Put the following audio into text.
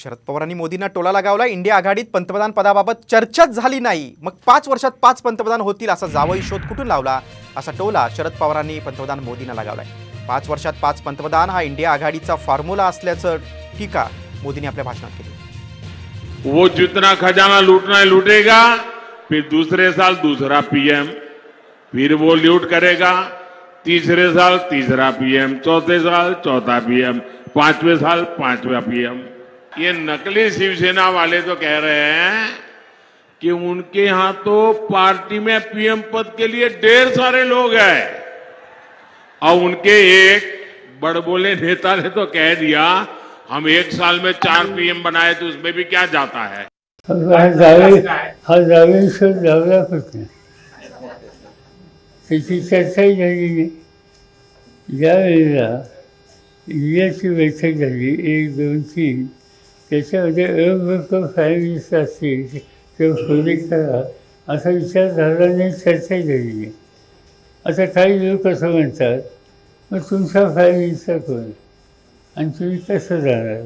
शरद पवारांनी मोदींना टोला लगावला। इंडिया आघाडीत पंतप्रधान पदाबाबत चर्चाच झाली नाही, मग 5 वर्षात 5 पंतप्रधान होतील असा जावई शोध कुठून लावला, असा टोला शरद पवारांनी पंतप्रधान मोदींना लगावलाय। 5 वर्षात 5 पंतप्रधान हा इंडिया आघाडीचा फॉर्म्युला असल्याचं टीका मोदींनी आपल्या भाषणात केली। वो जितना खजाना लूटना है लूटेगा, फिर दूसरे साल दूसरा पीएम, फिर वो लूट करेगा, तीसरे साल तीसरा पीएम, चौथे साल चौथा पीएम, 5वें साल 5वां पीएम। ये नकली शिवसेना वाले तो कह रहे हैं कि उनके यहां तो पार्टी में पीएम पद के लिए ढेर सारे लोग हैं, और उनके एक बड़बोले नेता ने तो कह दिया हम 1 साल में 4 पीएम बनाए तो उसमें भी क्या जाता है। त्याची चर्चाही झाली नाही। ज्यावेळेला इंडियाची बैठक झाली 1, 2, 3, त्याच्यामध्ये अयोग्य फायनान्स असतील किंवा खोली करा असा विचार झाला नाही, चर्चाही झाली नाही। आता काही लोक असं म्हणतात, मग तुमचा फायनान्सचा कोण आणि तुम्ही कसं जाणार?